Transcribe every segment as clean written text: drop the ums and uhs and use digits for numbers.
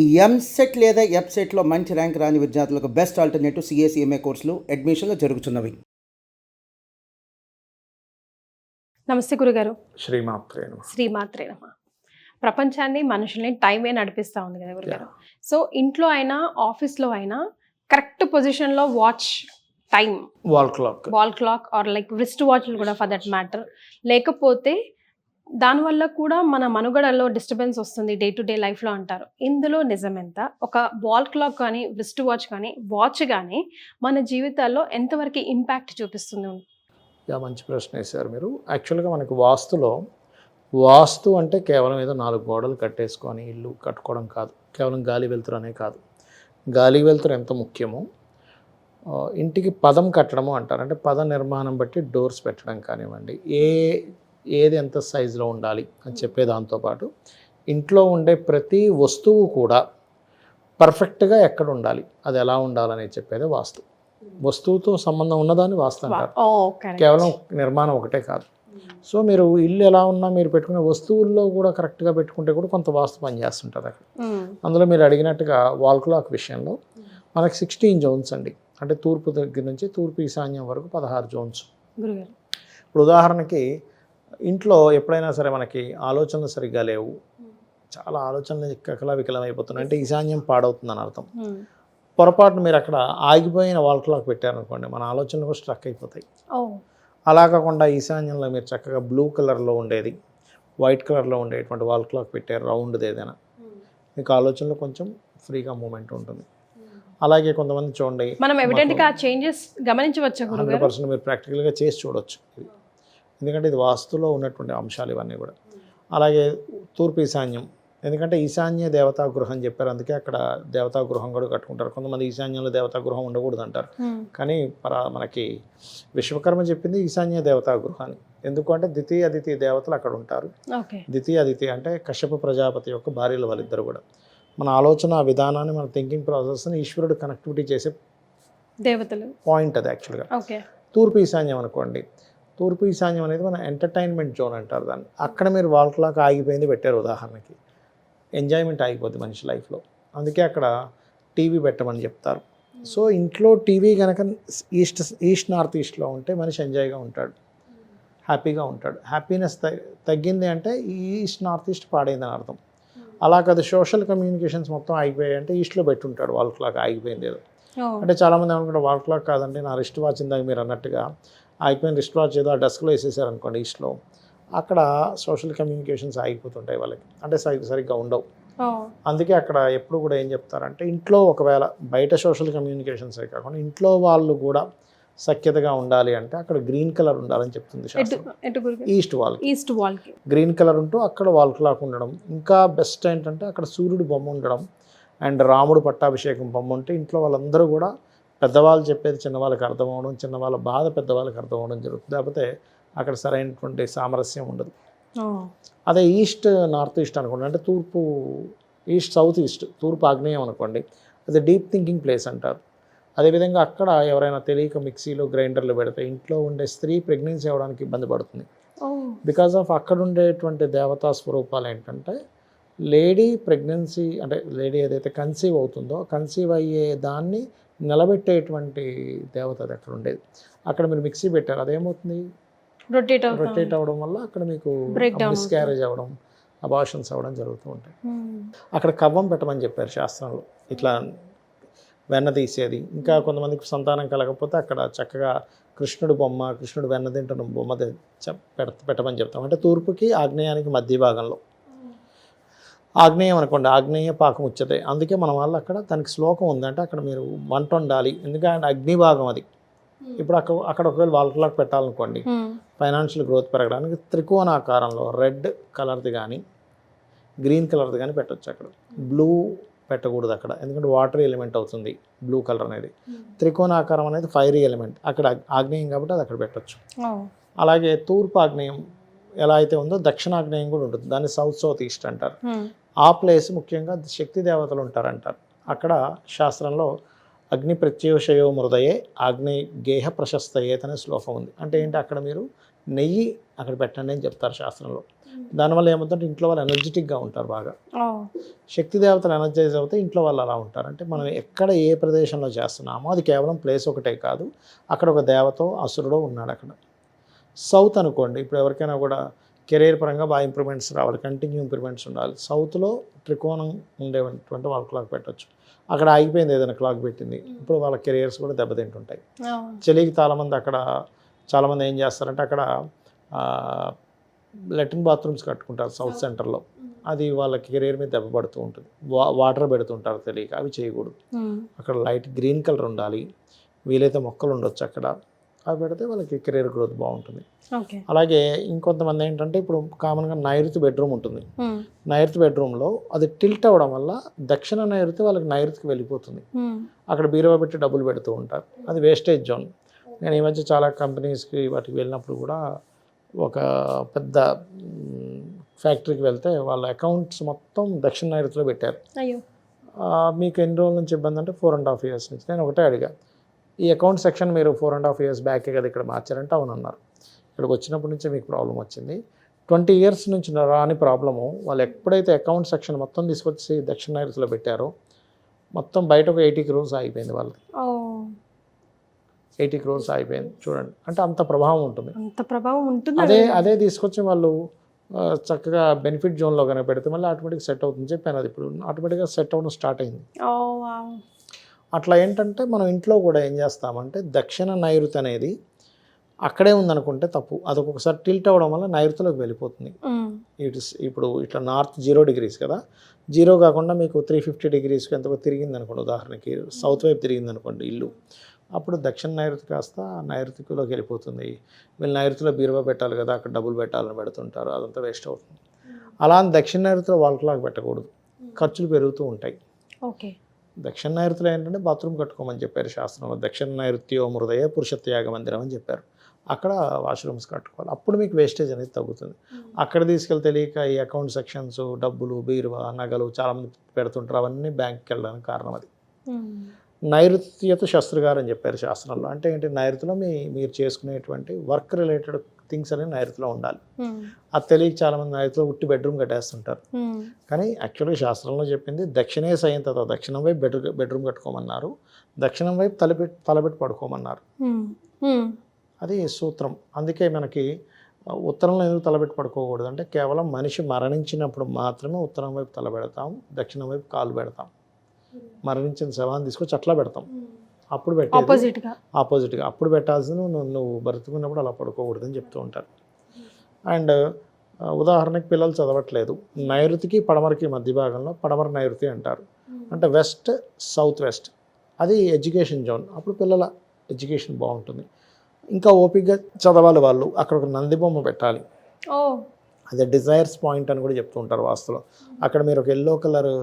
ఈ ఎంసెట్ లేదా ఎఫ్సెట్‌లో మంచి ర్యాంక్ రాని విద్యార్థులకు బెస్ట్ ఆల్టర్‌నేటివ్ సీఏసీఎంఏ కోర్సులు అడ్మిషన్‌లు జరుగుతున్నవి. నమస్తే గురుగారు. శ్రీమాత్రే నమః. శ్రీమాత్రే నమః. ప్రపంచాన్ని, మనుషుల్ని టైమే నడిపిస్తా ఉంది కదా గురుగారు. సో ఇంట్లో అయినా, ఆఫీస్‌లో అయినా కరెక్ట్ పొజిషన్‌లో watch time, wall clock or like wrist వాచ్‌లు కూడా ఫర్ దట్ మ్యాటర్ లేకపోతే దానివల్ల కూడా మన మనుగడలో డిస్టర్బెన్స్ వస్తుంది డే టు డే లైఫ్లో అంటారు. ఇందులో నిజమెంత? ఒక వాల్ క్లాక్ కానీ, రిస్ట్ వాచ్ కానీ, వాచ్ కానీ మన జీవితాల్లో ఎంతవరకు ఇంపాక్ట్ చూపిస్తుంది? మంచి ప్రశ్న వేశారు మీరు. యాక్చువల్గా మనకి వాస్తు అంటే కేవలం ఏదో 4 గోడలు కట్టేసుకొని ఇల్లు కట్టుకోవడం కాదు, కేవలం గాలి వెలుతురు అనే కాదు. గాలి వెలుతురు ఎంత ముఖ్యమో ఇంటికి పదం కట్టడము అంటారు. అంటే పద నిర్మాణం బట్టి డోర్స్ పెట్టడం కానివ్వండి, ఏది ఎంత సైజులో ఉండాలి అని చెప్పే దాంతోపాటు ఇంట్లో ఉండే ప్రతి వస్తువు కూడా పర్ఫెక్ట్గా ఎక్కడ ఉండాలి, అది ఎలా ఉండాలని చెప్పేది వాస్తు. వస్తువుతో సంబంధం ఉన్నదాన్ని వాస్తు అంటారు, కేవలం నిర్మాణం ఒకటే కాదు. సో మీరు ఇల్లు ఎలా ఉన్నా మీరు పెట్టుకునే వస్తువుల్లో కూడా కరెక్ట్గా పెట్టుకుంటే కూడా కొంత వాస్తు పనిచేస్తుంటుంది అక్కడ. అందులో మీరు అడిగినట్టుగా వాల్ క్లాక్ విషయంలో మనకి 16 జోన్స్ అండి. అంటే తూర్పు దగ్గర నుంచి తూర్పు ఈశాన్యం వరకు 16 జోన్స్. ఇప్పుడు ఉదాహరణకి ఇంట్లో ఎప్పుడైనా సరే మనకి ఆలోచనలు సరిగ్గా లేవు, చాలా ఆలోచనలు కకలవికలం అయిపోతున్నాయి అంటే ఈశాన్యం పాడవుతుందని అర్థం. పొరపాటున మీరు అక్కడ ఆగిపోయిన వాల్ క్లాక్ పెట్టారనుకోండి, మన ఆలోచనలు కూడా స్ట్రక్ అయిపోతాయి. అలా కాకుండా ఈశాన్యంలో మీరు చక్కగా బ్లూ కలర్లో ఉండేది, వైట్ కలర్లో ఉండేటువంటి వాల్ క్లాక్ పెట్టారు, రౌండ్ది ఏదైనా, మీకు ఆలోచనలో కొంచెం ఫ్రీగా మూమెంట్ ఉంటుంది. అలాగే కొంతమంది చూడండి, మనం ఎవిడెంట్గా చేంజెస్ గమనించవచ్చు. 100% మీరు ప్రాక్టికల్గా చేసి చూడవచ్చు, ఎందుకంటే ఇది వాస్తులో ఉన్నటువంటి అంశాలు ఇవన్నీ కూడా. అలాగే తూర్పు ఈశాన్యం, ఎందుకంటే ఈశాన్య దేవతా గృహం అని చెప్పారు, అందుకే అక్కడ దేవతా గృహం కూడా కట్టుకుంటారు. కొంతమంది ఈశాన్యంలో దేవతా గృహం ఉండకూడదు అంటారు, కానీ మనకి విశ్వకర్మ చెప్పింది ఈశాన్య దేవతా గృహాన్ని. ఎందుకంటే ద్వితీయ అదితి దేవతలు అక్కడ ఉంటారు. ద్వితీయ అదితి అంటే కశ్యప ప్రజాపతి యొక్క భార్యలు వాళ్ళిద్దరు కూడా. మన ఆలోచన విధానాన్ని, మన థింకింగ్ ప్రాసెస్ని ఈశ్వరుడు కనెక్టివిటీ చేసే దేవతలు పాయింట్ అది యాక్చువల్గా. తూర్పు ఈశాన్యం అనుకోండి, తూర్పు ఈశాన్యం అనేది మన ఎంటర్టైన్మెంట్ జోన్ అంటారు దాన్ని. అక్కడ మీరు వాల్ క్లాక్ ఆగిపోయింది పెట్టారు ఉదాహరణకి, ఎంజాయ్మెంట్ ఆగిపోద్ది మనిషి లైఫ్లో, అందుకే అక్కడ టీవీ పెట్టమని చెప్తారు. సో ఇంట్లో టీవీ కనుక ఈస్ట్ నార్త్ ఈస్ట్లో ఉంటే మనిషి ఎంజాయ్గా ఉంటాడు, హ్యాపీగా ఉంటాడు. హ్యాపీనెస్ తగ్గింది అంటే ఈస్ట్ నార్త్ ఈస్ట్ పాడైందని అర్థం. అలా కాదు, సోషల్ కమ్యూనికేషన్స్ మొత్తం ఆగిపోయాయి అంటే ఈస్ట్లో పెట్టుంటాడు వాల్ క్లాక్ ఆగిపోయింది ఏదో. అంటే చాలామంది ఏమనుకుంటారు వాల్ క్లాక్ కాదండి, నా రిస్ట్ వాచ్ ఇందాక మీరు అన్నట్టుగా ఆగిపోయిన రిస్ట్ వాచ్ ఏదో ఆ డెస్క్లో వేసేసారనుకోండి ఈస్ట్లో, అక్కడ సోషల్ కమ్యూనికేషన్స్ ఆగిపోతుంటాయి వాళ్ళకి, అంటే సరిగ్గా ఉండవు. అందుకే అక్కడ ఎప్పుడు కూడా ఏం చెప్తారంటే ఇంట్లో ఒకవేళ బయట సోషల్ కమ్యూనికేషన్సే కాకుండా ఇంట్లో వాళ్ళు కూడా సఖ్యతగా ఉండాలి అంటే అక్కడ గ్రీన్ కలర్ ఉండాలని చెప్తుంది శాస్త్రం. ఈస్ట్ వాల్కి గ్రీన్ కలర్ ఉంటూ అక్కడ వాల్ క్లాక్ ఉండడం. ఇంకా బెస్ట్ ఏంటంటే అక్కడ సూర్యుడు బొమ్మ ఉండడం అండ్ రాముడు పట్టాభిషేకం బొమ్మ ఉంటే ఇంట్లో వాళ్ళందరూ కూడా పెద్దవాళ్ళు చెప్పేది చిన్నవాళ్ళకి అర్థం అవ్వడం, చిన్నవాళ్ళ బాధ పెద్దవాళ్ళకి అర్థం అవ్వడం జరుగుతుంది. లేకపోతే అక్కడ సరైనటువంటి సామరస్యం ఉండదు. అదే ఈస్ట్ నార్త్ ఈస్ట్ అనుకోండి, అంటే తూర్పు ఈస్ట్ సౌత్ ఈస్ట్, తూర్పు ఆగ్నేయం అనుకోండి, అది డీప్ థింకింగ్ ప్లేస్ అంటారు. అదేవిధంగా అక్కడ ఎవరైనా తెలియక మిక్సీలో గ్రైండర్లు పెడితే ఇంట్లో ఉండే స్త్రీ ప్రెగ్నెన్సీ అవ్వడానికి ఇబ్బంది పడుతుంది. బికాజ్ ఆఫ్ అక్కడ ఉండేటువంటి దేవతా స్వరూపాలు ఏంటంటే లేడీ ప్రెగ్నెన్సీ, అంటే లేడీ ఏదైతే కన్సీవ్ అవుతుందో కన్సీవ్ అయ్యే దాన్ని నిలబెట్టేటువంటి దేవత అది అక్కడ ఉండేది. అక్కడ మీరు మిక్సీ పెట్టారు, అదేమవుతుంది, రొటేట్ అవ్వడం వల్ల అక్కడ మీకు మిస్క్యారేజ్ అవ్వడం, అబార్షన్స్ అవ్వడం జరుగుతూ ఉంటాయి. అక్కడ కవ్వం పెట్టమని చెప్పారు శాస్త్రంలో, ఇట్లా వెన్న తీసేది. ఇంకా కొంతమందికి సంతానం కలగకపోతే అక్కడ చక్కగా కృష్ణుడు బొమ్మ, కృష్ణుడు వెన్న తింటున్న బొమ్మ పెట్టమని చెప్తాం. అంటే తూర్పుకి ఆగ్నేయానికి మధ్య భాగంలో, ఆగ్నేయం అనుకోండి, ఆగ్నేయ పాకం ఉచ్యతే. అందుకే మన వాళ్ళు అక్కడ దానికి శ్లోకం ఉంది, అంటే అక్కడ మీరు వంట వండాలి, ఎందుకంటే అగ్ని భాగం అది. ఇప్పుడు అక్కడ ఒకవేళ వాల్ క్లాక్ పెట్టాలనుకోండి, ఫైనాన్షియల్ గ్రోత్ పెరగడానికి త్రికోణాకారంలో రెడ్ కలర్ది కానీ గ్రీన్ కలర్ది కానీ పెట్టవచ్చు. అక్కడ బ్లూ పెట్టకూడదు అక్కడ, ఎందుకంటే వాటర్ ఎలిమెంట్ అవుతుంది బ్లూ కలర్ అనేది. త్రికోణాకారం అనేది ఫైరీ ఎలిమెంట్, అక్కడ ఆగ్నేయం కాబట్టి అది అక్కడ పెట్టచ్చు. అలాగే తూర్పు ఆగ్నేయం ఎలా అయితే ఉందో దక్షిణాగ్నేయం కూడా ఉంటుంది, దాన్ని సౌత్ ఈస్ట్ అంటారు. ఆ ప్లేస్ ముఖ్యంగా శక్తి దేవతలు ఉంటారంటారు. అక్కడ శాస్త్రంలో అగ్ని ప్రత్యూషయో మృదయే ఆగ్నేయ గేహ ప్రశస్తయేత్ అనే శ్లోకం ఉంది. అంటే ఏంటి, అక్కడ మీరు నెయ్యి అక్కడ పెట్టండి అని చెప్తారు శాస్త్రంలో. దానివల్ల ఏమవుతుందంటే ఇంట్లో వాళ్ళు ఎనర్జెటిక్గా ఉంటారు బాగా. శక్తి దేవతలు ఎనర్జైజ్ అవుతే ఇంట్లో వాళ్ళు అలా ఉంటారు. అంటే మనం ఎక్కడ ఏ ప్రదేశంలో చేస్తున్నామో అది కేవలం ప్లేస్ ఒకటే కాదు, అక్కడ ఒక దేవతో అసురుడో ఉన్నాడు అక్కడ. సౌత్ అనుకోండి, ఇప్పుడు ఎవరికైనా కూడా కెరీర్ పరంగా బాగా ఇంప్రూవ్మెంట్స్ రావాలి, కంటిన్యూ ఇంప్రూవ్మెంట్స్ ఉండాలి, సౌత్లో త్రికోణం ఉండేటువంటి వాళ్ళ క్లాక్ పెట్టవచ్చు. అక్కడ ఆగిపోయింది ఏదైనా క్లాక్ పెట్టింది, ఇప్పుడు వాళ్ళ కెరియర్స్ కూడా దెబ్బతింటుంటాయి. చలికి చాలామంది ఏం చేస్తారంటే అక్కడ లెట్రిన్ బాత్రూమ్స్ కట్టుకుంటారు సౌత్ సెంటర్లో, అది వాళ్ళ కెరీర్ మీద దెబ్బ పడుతూ ఉంటుంది. వాటర్ పెడుతుంటారు తెలియక, అవి చేయకూడదు. అక్కడ లైట్ గ్రీన్ కలర్ ఉండాలి, వీలైతే మొక్కలు ఉండొచ్చు అక్కడ, అవి పెడితే వాళ్ళకి కెరీర్ గ్రోత్ బాగుంటుంది. అలాగే ఇంకొంతమంది ఏంటంటే ఇప్పుడు కామన్గా నైరుతి బెడ్రూమ్ ఉంటుంది, నైరుతి బెడ్రూమ్లో అది టిల్ట్ అవ్వడం వల్ల దక్షిణ నైరుతి వాళ్ళకి నైరుతికి వెళ్ళిపోతుంది, అక్కడ బీరువా పెట్టి డబ్బులు పెడుతూ ఉంటారు, అది వేస్టేజ్ జోన్. నేను ఈ మధ్య చాలా కంపెనీస్కి వాటికి వెళ్ళినప్పుడు కూడా ఒక పెద్ద ఫ్యాక్టరీకి వెళ్తే వాళ్ళ అకౌంట్స్ మొత్తం దక్షిణ నైరుతిలో పెట్టారు. మీకు ఎన్ని రోజుల నుంచి ఇబ్బంది అంటే 4.5 years నుంచి. నేను ఒకటే అడిగా, ఈ అకౌంట్ సెక్షన్ మీరు 4.5 years బ్యాకే కదా ఇక్కడ మార్చారంటే అవునన్నారు. ఇక్కడికి వచ్చినప్పటి నుంచే మీకు ప్రాబ్లం వచ్చింది. 20 years నుంచి రాని ప్రాబ్లము వాళ్ళు ఎప్పుడైతే అకౌంట్ సెక్షన్ మొత్తం తీసుకొచ్చి దక్షిణ నైరుతిలో పెట్టారో మొత్తం బయట ఒక 80 crores అయిపోయింది వాళ్ళకి. 80 crores అయిపోయింది చూడండి, అంటే అంత ప్రభావం ఉంటుంది. అదే తీసుకొచ్చి వాళ్ళు చక్కగా బెనిఫిట్ జోన్లో కనుక పెడితే మళ్ళీ ఆటోమేటిక్గా సెట్ అవుతుంది చెప్పాను. అది ఇప్పుడు ఆటోమేటిక్గా సెట్ అవ్వడం స్టార్ట్ అయింది. అట్లా ఏంటంటే మనం ఇంట్లో కూడా ఏం చేస్తామంటే దక్షిణ నైరుతి అనేది అక్కడే ఉందనుకుంటే తప్పు, అది ఒక్కొక్కసారి టిల్ట్ అవ్వడం వల్ల నైరుతిలోకి వెళ్ళిపోతుంది. ఇప్పుడు ఇట్లా నార్త్ 0 degrees కదా, 0 కాకుండా మీకు 350 degrees ఎంతకో తిరిగింది అనుకోండి, ఉదాహరణకి సౌత్ వైపు తిరిగింది అనుకోండి ఇల్లు, అప్పుడు దక్షిణ నైరుతి కాస్త నైరుతిలోకి వెళ్ళిపోతుంది. వీళ్ళు నైరుతిలో బీరువా పెట్టాలి కదా, అక్కడ డబ్బులు పెట్టాలని పెడుతుంటారు, అదంతా వేస్ట్ అవుతుంది. అలా అని దక్షిణ నైరుతిలో వాళ్ళకి పెట్టకూడదు, ఖర్చులు పెరుగుతూ ఉంటాయి. దక్షిణ నైరుతిలో ఏంటంటే బాత్రూమ్ కట్టుకోమని చెప్పారు శాస్త్రంలో, దక్షిణ నైరుత్యో హృదయ పురుషత్యాగ మందిరం అని చెప్పారు, అక్కడ వాష్రూమ్స్ కట్టుకోవాలి, అప్పుడు మీకు వేస్టేజ్ అనేది తగ్గుతుంది. అక్కడ తీసుకెళ్ళి తెలియక ఈ అకౌంట్ సెక్షన్స్, డబ్బులు, బీరువా, నగలు చాలామంది పెడుతుంటారు, అవన్నీ బ్యాంక్కి వెళ్ళడానికి కారణం అది. నైరుత్యత శస్త్రగారు అని చెప్పారు శాస్త్రంలో, అంటే ఏంటి, నైరుతిలో మీరు చేసుకునేటువంటి వర్క్ రిలేటెడ్ థింగ్స్ అనేవి నైరుతిలో ఉండాలి. అది తెలియక చాలామంది నైరుతిలో ఉట్టి బెడ్రూమ్ కట్టేస్తుంటారు, కానీ యాక్చువల్గా శాస్త్రంలో చెప్పింది దక్షిణే సయంతత, దక్షిణం వైపు బెడ్రూమ్ కట్టుకోమన్నారు, దక్షిణం వైపు తలపెట్టి పడుకోమన్నారు, అది సూత్రం. అందుకే మనకి ఉత్తరంలో ఎందుకు తలపెట్టి పడుకోకూడదు అంటే కేవలం మనిషి మరణించినప్పుడు మాత్రమే ఉత్తరం వైపు తల పెడతాం, దక్షిణం వైపు కాలు పెడతాం, మరణించిన శవాన్ని తీసుకొచ్చి అట్లా పెడతాం, అప్పుడు ఆపోజిట్గా అప్పుడు పెట్టాల్సిన నువ్వు బ్రతుకున్నప్పుడు అలా పడుకోకూడదని చెప్తూ ఉంటారు. అండ్ ఉదాహరణకి పిల్లలు చదవట్లేదు, నైరుతికి పడమరకి మధ్య భాగంలో పడమర నైరుతి అంటారు, అంటే వెస్ట్ సౌత్ వెస్ట్, అది ఎడ్యుకేషన్ జోన్, అప్పుడు పిల్లల ఎడ్యుకేషన్ బాగుంటుంది. ఇంకా ఓపికగా చదవాలి వాళ్ళు, అక్కడ ఒక నంది బొమ్మ పెట్టాలి, అదే డిజైర్స్ పాయింట్ అని కూడా చెప్తూ ఉంటారు వాస్తులో. అక్కడ మీరు ఒక ఎల్లో కలర్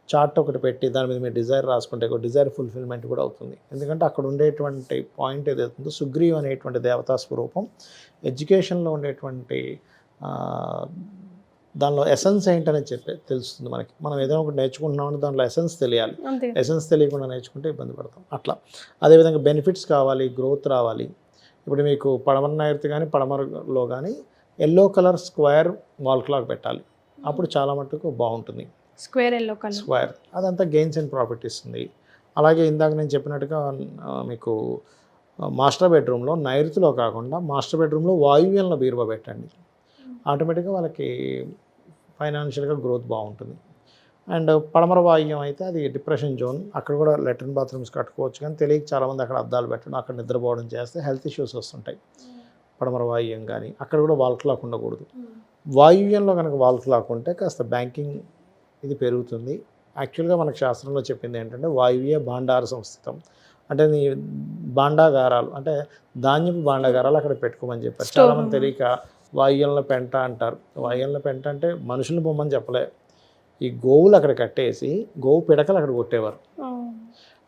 చార్ట్ ఒకటి పెట్టి దాని మీద మీరు డిజైర్ రాసుకుంటే ఒక డిజైర్ ఫుల్ఫిల్మెంట్ కూడా అవుతుంది. ఎందుకంటే అక్కడ ఉండేటువంటి పాయింట్ ఏదైతుందో సుగ్రీవ్ అనేటువంటి దేవతా స్వరూపం, ఎడ్యుకేషన్లో ఉండేటువంటి దానిలో ఎసెన్స్ ఏంటనేది తెలుస్తుంది మనకి. మనం ఏదైనా ఒకటి నేర్చుకుంటున్నామంటే దాంట్లో ఎసెన్స్ తెలియాలి, ఎసెన్స్ తెలియకుండా నేర్చుకుంటే ఇబ్బంది పడతాం. అట్లా అదేవిధంగా బెనిఫిట్స్ కావాలి, గ్రోత్ రావాలి. ఇప్పుడు మీకు పడమర నైరుతి కానీ పడమరలో కానీ yellow colour square wall clock పెట్టాలి, అప్పుడు చాలా మటుకు బాగుంటుంది. స్క్వేర్ అదంతా గెయిన్స్ అండ్ ప్రాఫిట్ ఇస్తుంది. అలాగే ఇందాక నేను చెప్పినట్టుగా మీకు మాస్టర్ బెడ్రూమ్లో నైరుతిలో కాకుండా మాస్టర్ బెడ్రూమ్లో వాయువ్యంలో బీరువా పెట్టండి, ఆటోమేటిక్గా వాళ్ళకి ఫైనాన్షియల్గా గ్రోత్ బాగుంటుంది. అండ్ పడమర వాయువ్యం అయితే అది డిప్రెషన్ జోన్, అక్కడ కూడా లెట్రిన్ బాత్రూమ్స్ కట్టుకోవచ్చు, కానీ తెలియక చాలామంది అక్కడ అద్దాలు పెట్టడం, అక్కడ నిద్రపోవడం చేస్తే హెల్త్ ఇష్యూస్ వస్తుంటాయి. పడమర వాయువ్యం కానీ అక్కడ కూడా వాల్ క్లాక్ ఉండకూడదు. వాయువ్యంలో కనుక వాల్ క్లాక్ ఉంటే కాస్త బ్యాంకింగ్ ఇది పెరుగుతుంది. యాక్చువల్గా మనకు శాస్త్రంలో చెప్పింది ఏంటంటే వాయువ్య భాండార సంస్థితం, అంటే నీ భాండాగారాలు అంటే ధాన్యపు భాండాగారాలు అక్కడ పెట్టుకోమని చెప్పారు. చాలామంది తెలియక వాయువ్యంలో పెంట అంటారు. వాయువ్యంలో పెంట అంటే మనుషులను బొమ్మని చెప్పలే, ఈ గోవులు అక్కడ కట్టేసి గోవు పిడకలు అక్కడ కొట్టేవారు,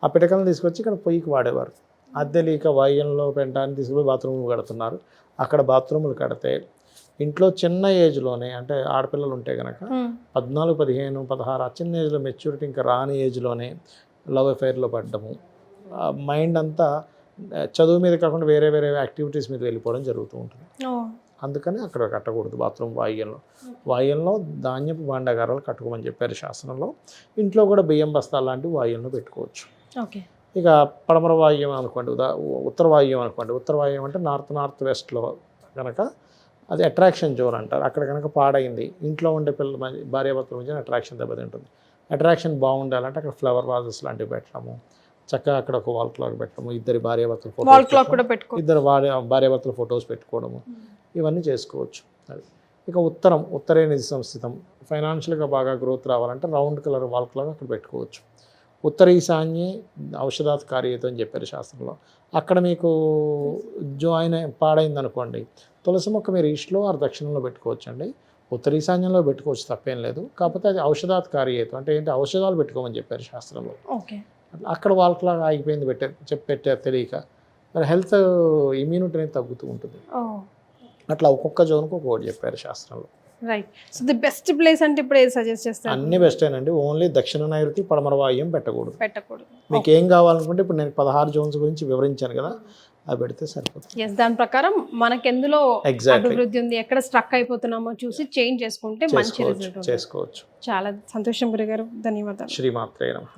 ఆ పిడకలను తీసుకొచ్చి ఇక్కడ పొయ్యికి వాడేవారు. అద్దెలీక వాయువ్యంలో పెంట అని తీసుకుపోయి బాత్రూములు కడుతున్నారు. అక్కడ బాత్రూములు కడితే ఇంట్లో చిన్న ఏజ్లోనే, అంటే ఆడపిల్లలు ఉంటే కనుక 14, 15, 16 చిన్న ఏజ్లో, మెచ్యూరిటీ ఇంకా రాని ఏజ్లోనే లవ్ అఫైర్లో పడ్డము, మైండ్ అంతా చదువు మీద కాకుండా వేరే వేరే యాక్టివిటీస్ మీద వెళ్ళిపోవడం జరుగుతూ ఉంటుంది. అందుకని అక్కడ కట్టకూడదు బాత్రూమ్ వాయుల్లో ధాన్యపు భాండాగారాలు కట్టుకోమని చెప్పారు శాసనంలో. ఇంట్లో కూడా బియ్యం బస్తాలు లాంటివి వాయుల్లో పెట్టుకోవచ్చు. ఓకే. ఇక పడమర వాయువ్యం అనుకోండి, ఉత్తర వాయువ్యం అనుకోండి. ఉత్తర వాయువ్యం అంటే నార్త్ వెస్ట్లో కనుక అది అట్రాక్షన్ జోన్ అంటారు. అక్కడ కనుక పాడైంది, ఇంట్లో ఉండే భార్యాభర్తల మధ్య అట్రాక్షన్ దెబ్బతింటుంది. అట్రాక్షన్ బాగుండాలంటే అక్కడ ఫ్లవర్ వాజెస్ లాంటివి పెట్టడము, చక్కగా అక్కడ ఒక వాల్ క్లాక్ పెట్టడము, ఇద్దరు భార్యాభర్తల ఫొటోస్ పెట్టుకోవడము, ఇవన్నీ చేసుకోవచ్చు. అది ఇక ఉత్తరే నిధి సంస్థితం, ఫైనాన్షియల్గా బాగా గ్రోత్ రావాలంటే రౌండ్ కలర్ వాల్ క్లాక్ అక్కడ పెట్టుకోవచ్చు. ఉత్తర ఈశాన్యే ఔషధాత్ కార్యతో అని చెప్పారు శాస్త్రంలో. అక్కడ మీకు పాడైంది అనుకోండి, తులసి మొక్క మీరు ఈస్ట్లో ఆర్ దక్షిణంలో పెట్టుకోవచ్చు అండి. ఉత్తర ఈశాన్యంలో పెట్టుకోవచ్చు, తప్పేం లేదు. కాకపోతే అది ఔషధాత్ కార్యతో అంటే ఏంటి, ఔషధాలు పెట్టుకోమని చెప్పారు శాస్త్రంలో. అక్కడ వాళ్ళకి ఆగిపోయింది పెట్టారు తెలియక, మరి హెల్త్ ఇమ్యూనిటీ అనేది తగ్గుతూ ఉంటుంది. అట్లా ఒక్కొక్క జోన్కి ఒక్కొక్కటి చెప్పారు శాస్త్రంలో. Right. So the best place అంటే ఇప్పుడు ఏది సజెస్ట్ చేస్తారు? అన్ని బెస్టేనండి. ఓన్లీ దక్షిణ నైరుతి, పడమర వాయువ్యం పెట్టకూడదు. మీకు ఏం కావాలనుకుంటే ఇప్పుడు నేను 16 జోన్స్ గురించి వివరించాను కదా, అవి పెడితే సరిపోతుంది. దాని ప్రకారం మనకి ఎందులో అభివృద్ధి ఉంది, ఎక్కడ స్ట్రక్ అయిపోతున్నామో చూసి చేంజ్ చేసుకుంటే మంచి రిజల్ట్ చేసుకోవచ్చు. చాలా సంతోషం గురుగారు, ధన్యవాదాలు. శ్రీమాత్రే నమః.